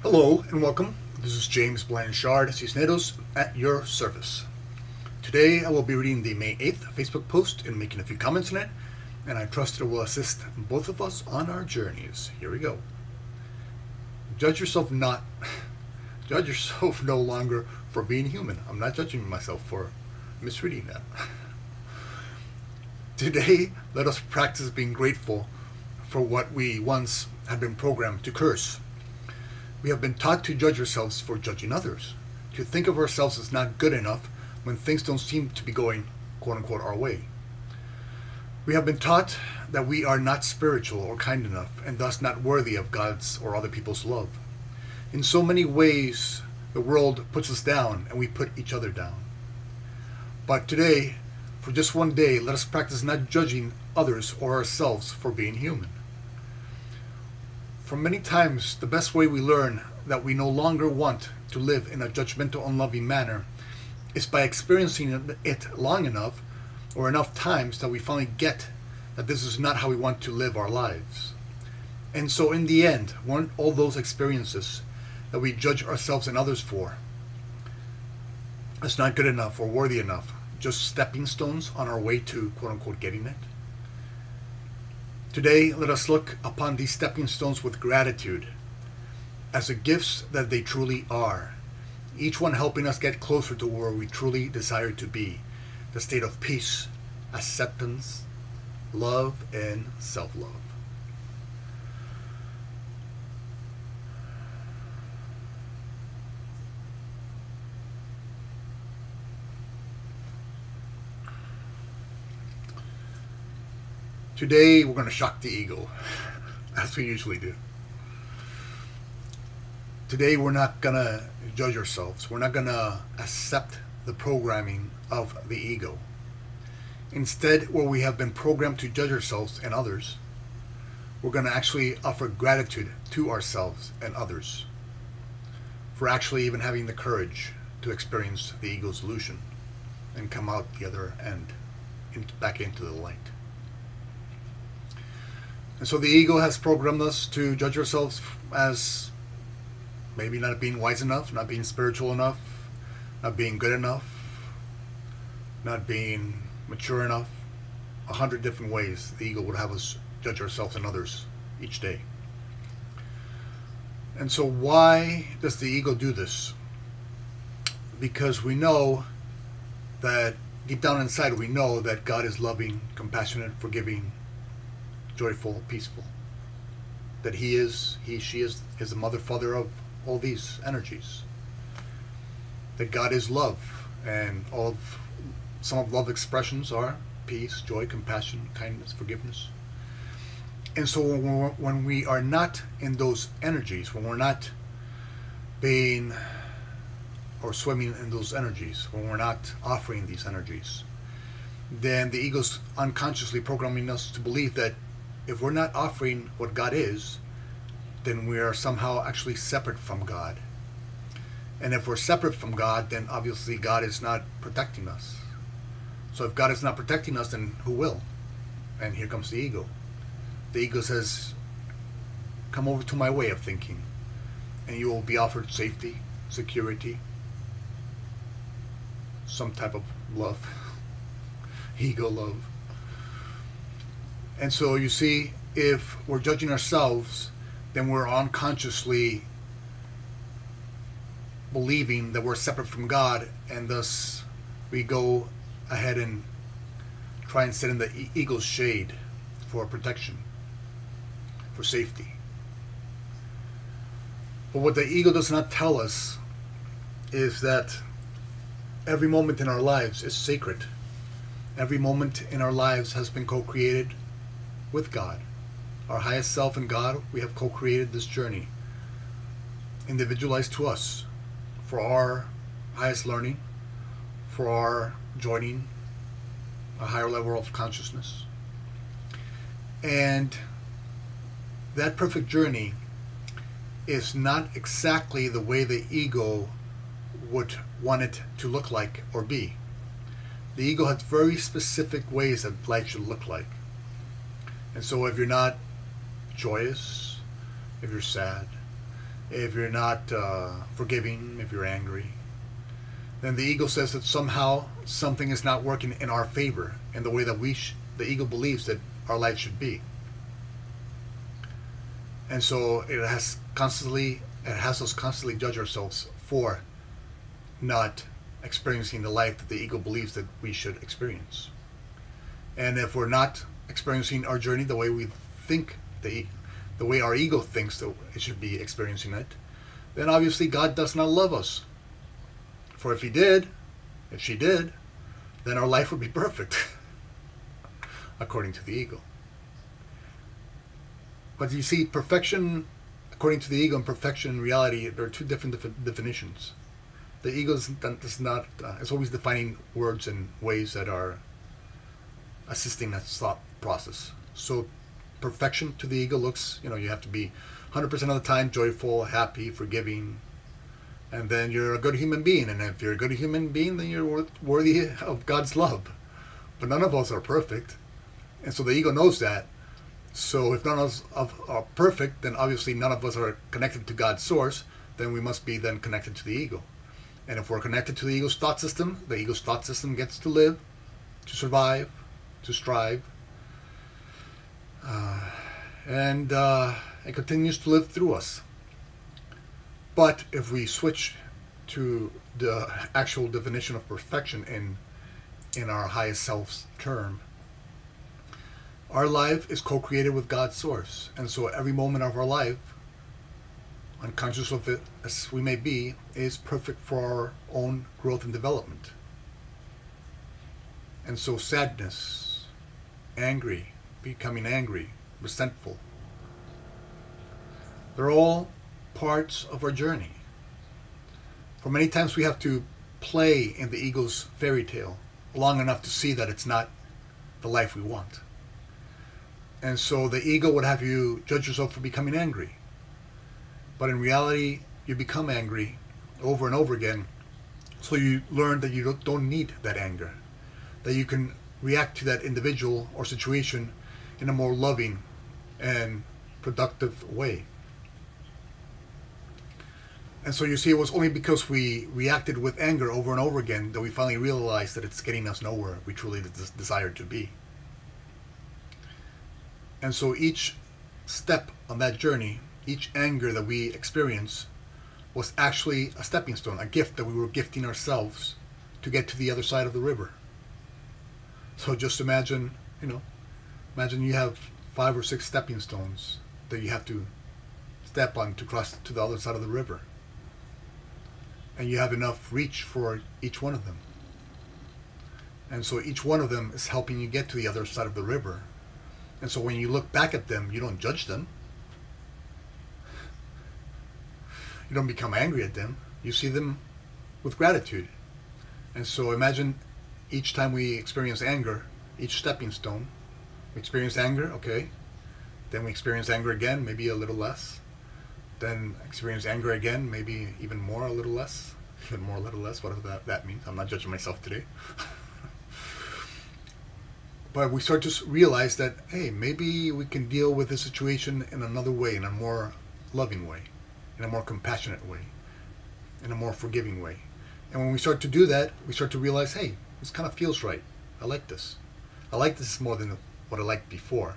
Hello and welcome. This is James Blanchard, Cisneros, at your service. Today I will be reading the May 8th Facebook post and making a few comments on it, and I trust it will assist both of us on our journeys. Here we go. Judge yourself no longer for being human. I'm not judging myself for misreading that. Today, let us practice being grateful for what we once had been programmed to curse. We have been taught to judge ourselves for judging others, to think of ourselves as not good enough when things don't seem to be going, quote unquote, our way. We have been taught that we are not spiritual or kind enough, and thus not worthy of God's or other people's love. In so many ways, the world puts us down, and we put each other down. But today, for just one day, let us practice not judging others or ourselves for being human. For many times, the best way we learn that we no longer want to live in a judgmental, unloving manner is by experiencing it long enough or enough times that we finally get that this is not how we want to live our lives. And so in the end, weren't all those experiences that we judge ourselves and others for as not good enough or worthy enough, just stepping stones on our way to, quote unquote, getting it? Today, let us look upon these stepping stones with gratitude as the gifts that they truly are, each one helping us get closer to where we truly desire to be, the state of peace, acceptance, love, and self-love. Today, we're going to shock the ego, as we usually do. Today, we're not going to judge ourselves. We're not going to accept the programming of the ego. Instead, where we have been programmed to judge ourselves and others, we're going to actually offer gratitude to ourselves and others for actually even having the courage to experience the ego's illusion and come out the other end, back into the light. And so the ego has programmed us to judge ourselves as maybe not being wise enough, not being spiritual enough, not being good enough, not being mature enough. 100 different ways the ego would have us judge ourselves and others each day. And so why does the ego do this? Because we know that deep down inside, we know that God is loving, compassionate, forgiving, joyful, peaceful. That she is the mother, father of all these energies. That God is love, and some of love expressions are peace, joy, compassion, kindness, forgiveness. And so when we are not in those energies, when we're not being or swimming in those energies, when we're not offering these energies, then the ego's unconsciously programming us to believe that if we're not offering what God is, then we are somehow actually separate from God. And if we're separate from God, then obviously God is not protecting us. So if God is not protecting us, then who will? And here comes the ego. The ego says, come over to my way of thinking, and you will be offered safety, security, some type of love, ego love. And so you see, if we're judging ourselves, then we're unconsciously believing that we're separate from God, and thus we go ahead and try and sit in the ego's shade for protection, for safety. But what the ego does not tell us is that every moment in our lives is sacred. Every moment in our lives has been co-created with God. Our highest self and God, we have co-created this journey, individualized to us, for our highest learning, for our joining a higher level of consciousness. And that perfect journey is not exactly the way the ego would want it to look like or be. The ego has very specific ways that life should look like. And so if you're not joyous, if you're sad, if you're not forgiving, if you're angry, then the ego says that somehow something is not working in our favor in the way that the ego believes that our life should be. And so it has us constantly judge ourselves for not experiencing the life that the ego believes that we should experience. And if we're not experiencing our journey the way we think, the way our ego thinks that it should be experiencing it, then obviously God does not love us. For if she did, then our life would be perfect, according to the ego. But you see, perfection, according to the ego, and perfection in reality, there are two different definitions. The ego is not, it's always defining words in ways that are assisting that thought process. So perfection to the ego looks, you have to be 100% of the time joyful, happy, forgiving, and then you're a good human being. And if you're a good human being, then you're worthy of God's love. But none of us are perfect. And so the ego knows that. So if none of us are perfect, then obviously none of us are connected to God's source, then we must be then connected to the ego. And if we're connected to the ego's thought system, the ego's thought system gets to live, to survive, to strive, and it continues to live through us. But if we switch to the actual definition of perfection in our highest self's term, our life is co-created with God's source. And so every moment of our life, unconscious of it as we may be, is perfect for our own growth and development. And so sadness, becoming angry, resentful, they're all parts of our journey. For many times we have to play in the ego's fairy tale long enough to see that it's not the life we want. And so the ego would have you judge yourself for becoming angry. But in reality, you become angry over and over again. So you learn that you don't need that anger. That you can react to that individual or situation in a more loving and productive way. And so you see, it was only because we reacted with anger over and over again that we finally realized that it's getting us nowhere we truly desired to be. And so each step on that journey, each anger that we experience, was actually a stepping stone, a gift that we were gifting ourselves to get to the other side of the river. So just imagine you have 5 or 6 stepping stones that you have to step on to cross to the other side of the river. And you have enough reach for each one of them. And so each one of them is helping you get to the other side of the river. And so when you look back at them, you don't judge them. You don't become angry at them. You see them with gratitude. And so imagine each time we experience anger, each stepping stone, we experience anger, okay. Then we experience anger again, maybe a little less. Then experience anger again, maybe even more, a little less. Even more, a little less, whatever that means. I'm not judging myself today. But we start to realize that, hey, maybe we can deal with the situation in another way, in a more loving way, in a more compassionate way, in a more forgiving way. And when we start to do that, we start to realize, hey, this kind of feels right. I like this. I like this more than what I liked before.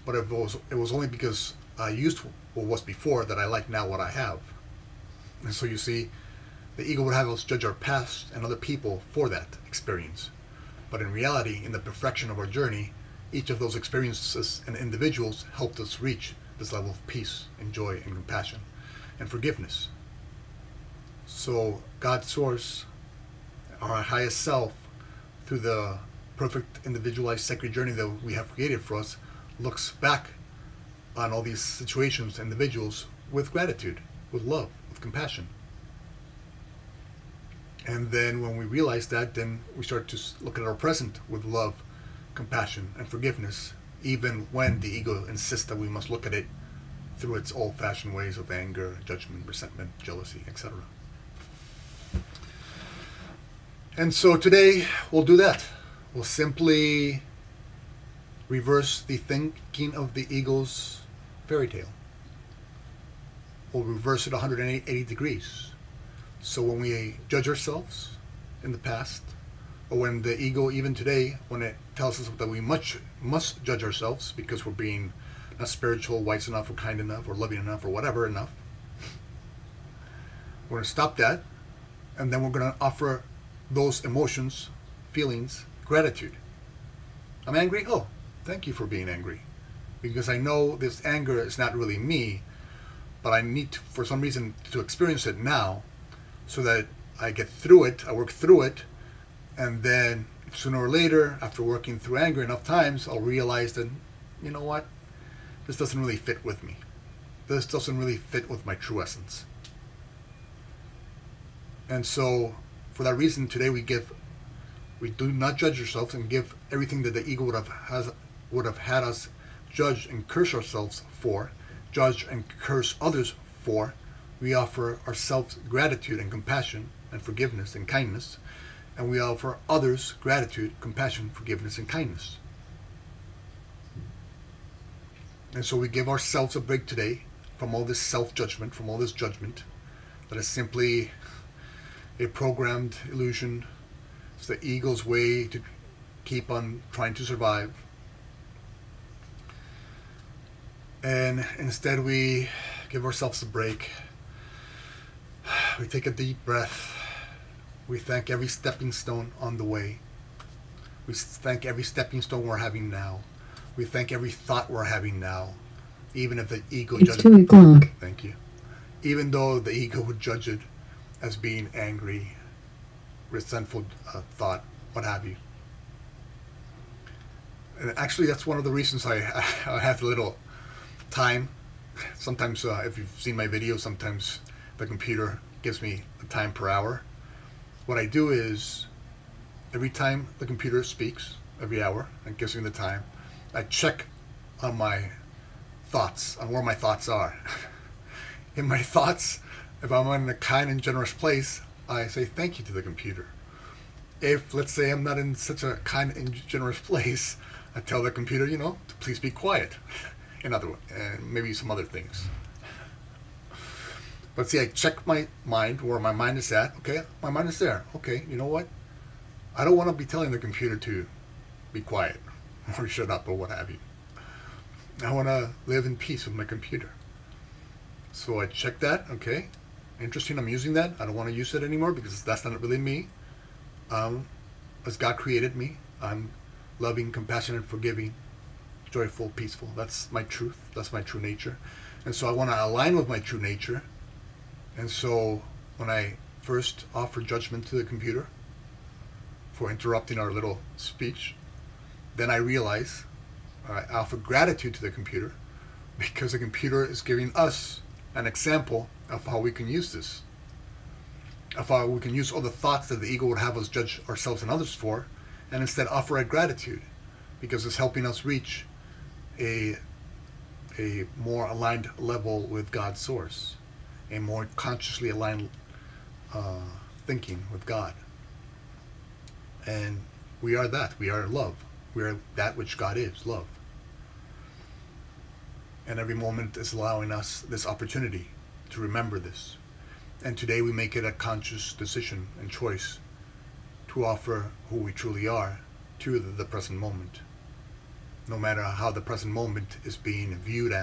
But it was only because I used what was before that I like now what I have. And so you see, the ego would have us judge our past and other people for that experience. But in reality, in the perfection of our journey, each of those experiences and individuals helped us reach this level of peace and joy and compassion and forgiveness. So God's source, our highest self, through the perfect individualized sacred journey that we have created for us, looks back on all these situations, individuals, with gratitude, with love, with compassion. And then when we realize that, then we start to look at our present with love, compassion, and forgiveness, even when the ego insists that we must look at it through its old-fashioned ways of anger, judgment, resentment, jealousy, etc. And so today we'll do that. We'll simply reverse the thinking of the ego's fairy tale. will reverse it 180 degrees. So when we judge ourselves in the past, or when the ego, even today, when it tells us that we must judge ourselves because we're being not spiritual, wise enough, or kind enough, or loving enough, or whatever enough, we're going to stop that, and then we're going to offer those emotions, feelings, gratitude. I'm angry? Oh, thank you for being angry. Because I know this anger is not really me, but I need to, for some reason, to experience it now, so that I get through it, I work through it, and then sooner or later, after working through anger enough times, I'll realize that, you know what, this doesn't really fit with me. This doesn't really fit with my true essence. And so, for that reason, today we do not judge ourselves and give everything that the ego would have had us judge and curse ourselves for, judge and curse others for. We offer ourselves gratitude and compassion and forgiveness and kindness, and we offer others gratitude, compassion, forgiveness, and kindness. And so we give ourselves a break today from all this self-judgment, from all this judgment that is simply a programmed illusion. It's the ego's way to keep on trying to survive. And instead we give ourselves a break. We take a deep breath. We thank every stepping stone on the way. We thank every stepping stone we're having now. We thank every thought we're having now. Even if the ego judges it. Thank you. Even though the ego would judge it as being angry, resentful thought, what have you. And actually, that's one of the reasons I have a little time. Sometimes, if you've seen my videos, sometimes the computer gives me the time per hour. What I do is, every time the computer speaks, every hour, and gives me the time, I check on my thoughts, on where my thoughts are. In my thoughts, if I'm in a kind and generous place, I say thank you to the computer. If, let's say, I'm not in such a kind and generous place, I tell the computer, to please be quiet. In other words, and maybe some other things. But see, I check my mind, where my mind is at. Okay, my mind is there. Okay, you know what? I don't want to be telling the computer to be quiet or shut up or what have you. I want to live in peace with my computer. So I check that. Okay, interesting, I'm using that. I don't want to use it anymore because that's not really me. As God created me, I'm loving, compassionate, forgiving, joyful, peaceful. That's my truth. That's my true nature. And so I want to align with my true nature. And so when I first offer judgment to the computer for interrupting our little speech, then I realize I offer gratitude to the computer because the computer is giving us an example of how we can use this, of how we can use all the thoughts that the ego would have us judge ourselves and others for, and instead offer it gratitude because it's helping us reach a more aligned level with God's source, a more consciously aligned thinking with God. And we are that. We are love. We are that which God is, love. And every moment is allowing us this opportunity to remember this. And today we make it a conscious decision and choice to offer who we truly are to the present moment. No matter how the present moment is being viewed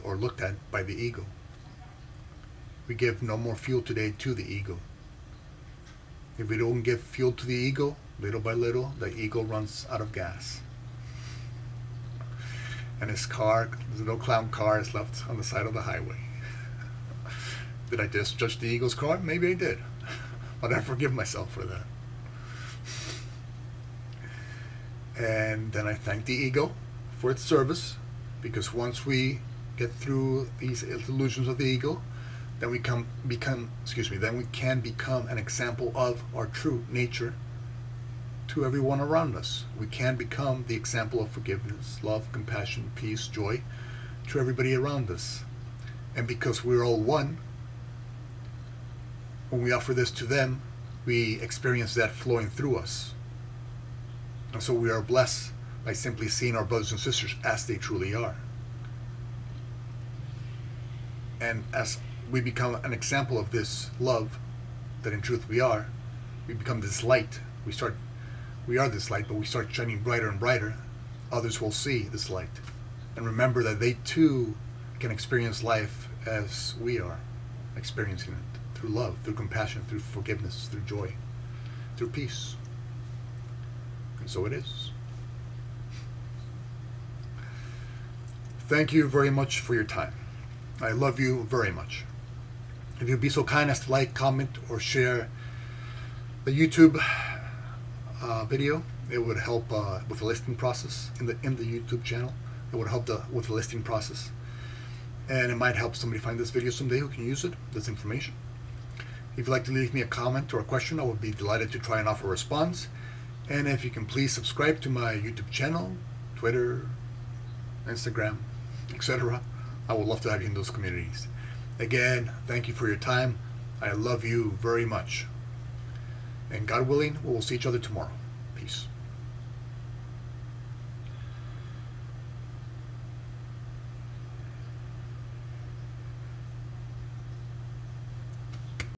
or looked at by the ego. We give no more fuel today to the ego. If we don't give fuel to the ego, little by little, the ego runs out of gas. And his little clown car is left on the side of the highway. Did I just judge the ego's car? Maybe I did. But I forgive myself for that. And then I thank the ego for its service, because once we get through these illusions of the ego, then we can become an example of our true nature to everyone around us. We can become the example of forgiveness, love, compassion, peace, joy to everybody around us. And because we're all one, when we offer this to them, we experience that flowing through us. And so we are blessed by simply seeing our brothers and sisters as they truly are. And as we become an example of this love that in truth we are. We become this light. We are this light, but we start shining brighter and brighter. Others will see this light and remember that they too can experience life as we are experiencing it, through love, through compassion, through forgiveness, through joy, through peace. And so it is. Thank you very much for your time. I love you very much. If you'd be so kind as to like, comment, or share the YouTube video, it would help with the listing process in the YouTube channel. It would help with the listing process, and it might help somebody find this video someday who can use it, this information. If you'd like to leave me a comment or a question, I would be delighted to try and offer a response. And if you can please subscribe to my YouTube channel, Twitter, Instagram, etc. I would love to have you in those communities. Again, thank you for your time. I love you very much. And God willing, we will see each other tomorrow.